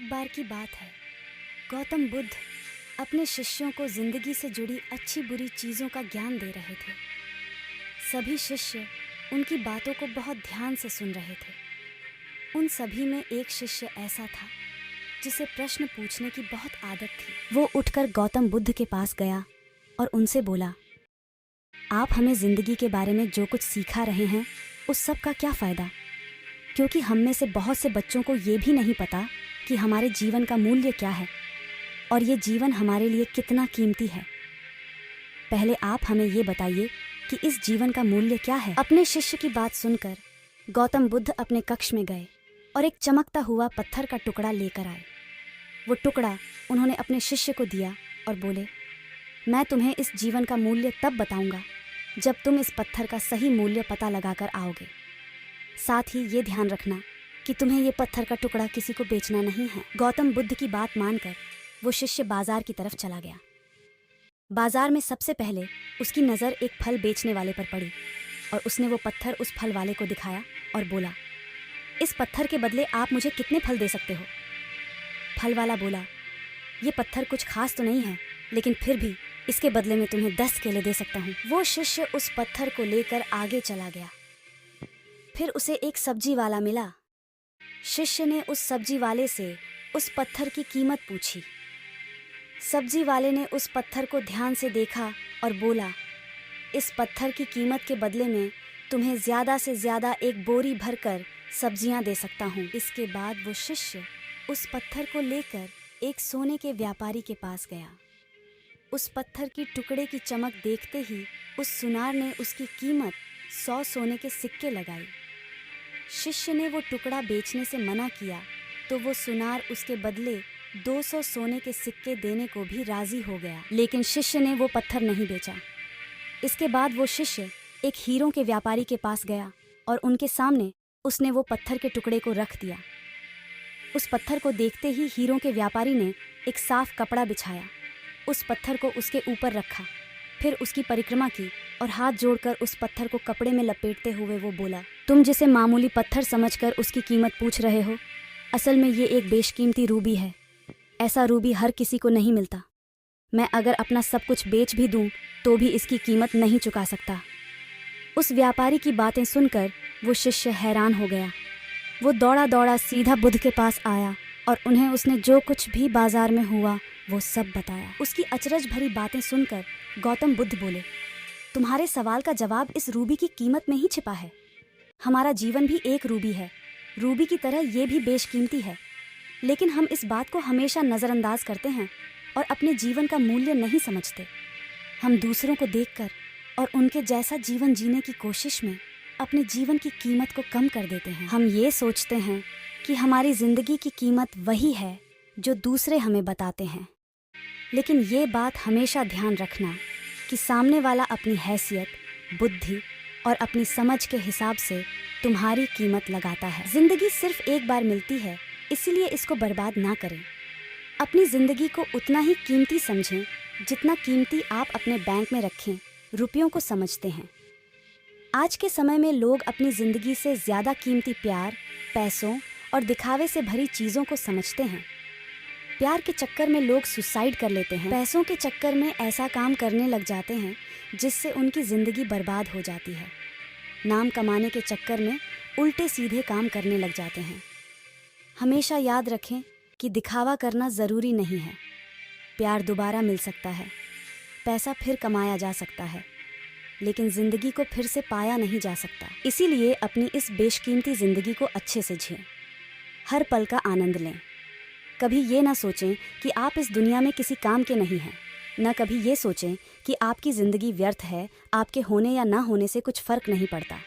एक बार की बात है। गौतम बुद्ध अपने शिष्यों को जिंदगी से जुड़ी अच्छी बुरी चीज़ों का ज्ञान दे रहे थे। सभी शिष्य उनकी बातों को बहुत ध्यान से सुन रहे थे। उन सभी में एक शिष्य ऐसा था जिसे प्रश्न पूछने की बहुत आदत थी। वो उठकर गौतम बुद्ध के पास गया और उनसे बोला, आप हमें जिंदगी के बारे में जो कुछ सिखा रहे हैं उस सब का क्या फ़ायदा? क्योंकि हम में से बहुत से बच्चों को ये भी नहीं पता कि हमारे जीवन का मूल्य क्या है और ये जीवन हमारे लिए कितना कीमती है। पहले आप हमें ये बताइए कि इस जीवन का मूल्य क्या है। अपने शिष्य की बात सुनकर गौतम बुद्ध अपने कक्ष में गए और एक चमकता हुआ पत्थर का टुकड़ा लेकर आए। वो टुकड़ा उन्होंने अपने शिष्य को दिया और बोले, मैं तुम्हें इस जीवन का मूल्य तब बताऊंगा जब तुम इस पत्थर का सही मूल्य पता लगाकर आओगे। साथ ही ये ध्यान रखना कि तुम्हें ये पत्थर का टुकड़ा किसी को बेचना नहीं है। गौतम बुद्ध की बात मानकर वो शिष्य बाजार की तरफ चला गया। बाजार में सबसे पहले उसकी नज़र एक फल बेचने वाले पर पड़ी और उसने वो पत्थर उस फल वाले को दिखाया और बोला, इस पत्थर के बदले आप मुझे कितने फल दे सकते हो? फल वाला बोला, ये पत्थर कुछ खास तो नहीं है, लेकिन फिर भी इसके बदले में तुम्हें 10 केले दे सकता हूँ। वो शिष्य उस पत्थर को लेकर आगे चला गया। फिर उसे एक सब्जी वाला मिला। शिष्य ने उस सब्जी वाले से उस पत्थर की कीमत पूछी। सब्जी वाले ने उस पत्थर को ध्यान से देखा और बोला, इस पत्थर की कीमत के बदले में तुम्हें ज़्यादा से ज़्यादा एक बोरी भरकर सब्जियां दे सकता हूँ। इसके बाद वो शिष्य उस पत्थर को लेकर एक सोने के व्यापारी के पास गया। उस पत्थर की टुकड़े की चमक देखते ही उस सुनार ने उसकी कीमत 100 सोने के सिक्के लगाई। शिष्य ने वो टुकड़ा बेचने से मना किया तो वो सुनार उसके बदले 200 सोने के सिक्के देने को भी राजी हो गया, लेकिन शिष्य ने वो पत्थर नहीं बेचा। इसके बाद वो शिष्य एक हीरों के व्यापारी के पास गया और उनके सामने उसने वो पत्थर के टुकड़े को रख दिया। उस पत्थर को देखते ही हीरों के व्यापारी ने एक साफ कपड़ा बिछाया, उस पत्थर को उसके ऊपर रखा, फिर उसकी परिक्रमा की और हाथ जोड़कर उस पत्थर को कपड़े में लपेटते हुए वो बोला, तुम जिसे मामूली पत्थर समझकर उसकी कीमत पूछ रहे हो, असल में ये एक बेशकीमती रूबी है। ऐसा रूबी हर किसी को नहीं मिलता। मैं अगर अपना सब कुछ बेच भी दूं तो भी इसकी कीमत नहीं चुका सकता। उस व्यापारी की बातें सुनकर वो शिष्य हैरान हो गया। वो दौड़ा दौड़ा सीधा बुद्ध के पास आया और उन्हें उसने जो कुछ भी बाजार में हुआ वो सब बताया। उसकी अचरज भरी बातें सुनकर गौतम बुद्ध बोले, तुम्हारे सवाल का जवाब इस रूबी की कीमत में ही छिपा है। हमारा जीवन भी एक रूबी है, रूबी की तरह ये भी बेशकीमती है, लेकिन हम इस बात को हमेशा नज़रअंदाज करते हैं और अपने जीवन का मूल्य नहीं समझते। हम दूसरों को देखकर और उनके जैसा जीवन जीने की कोशिश में अपने जीवन की कीमत को कम कर देते हैं। हम ये सोचते हैं कि हमारी ज़िंदगी की कीमत वही है जो दूसरे हमें बताते हैं, लेकिन ये बात हमेशा ध्यान रखना कि सामने वाला अपनी हैसियत, बुद्धि और अपनी समझ के हिसाब से तुम्हारी कीमत लगाता है। ज़िंदगी सिर्फ एक बार मिलती है, इसीलिए इसको बर्बाद ना करें। अपनी ज़िंदगी को उतना ही कीमती समझें जितना कीमती आप अपने बैंक में रखें रुपयों को समझते हैं। आज के समय में लोग अपनी ज़िंदगी से ज़्यादा कीमती प्यार, पैसों और दिखावे से भरी चीज़ों को समझते हैं। प्यार के चक्कर में लोग सुसाइड कर लेते हैं। पैसों के चक्कर में ऐसा काम करने लग जाते हैं जिससे उनकी ज़िंदगी बर्बाद हो जाती है। नाम कमाने के चक्कर में उल्टे सीधे काम करने लग जाते हैं। हमेशा याद रखें कि दिखावा करना ज़रूरी नहीं है। प्यार दोबारा मिल सकता है, पैसा फिर कमाया जा सकता है, लेकिन ज़िंदगी को फिर से पाया नहीं जा सकता। इसीलिए अपनी इस बेशकीमती ज़िंदगी को अच्छे से जिएं, हर पल का आनंद लें। कभी ये ना सोचें कि आप इस दुनिया में किसी काम के नहीं हैं, न कभी ये सोचें कि आपकी ज़िंदगी व्यर्थ है, आपके होने या ना होने से कुछ फ़र्क नहीं पड़ता।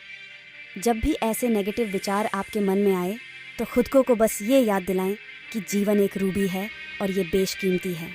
जब भी ऐसे नेगेटिव विचार आपके मन में आए तो खुद को बस ये याद दिलाएं कि जीवन एक रूबी है और ये बेशकीमती है।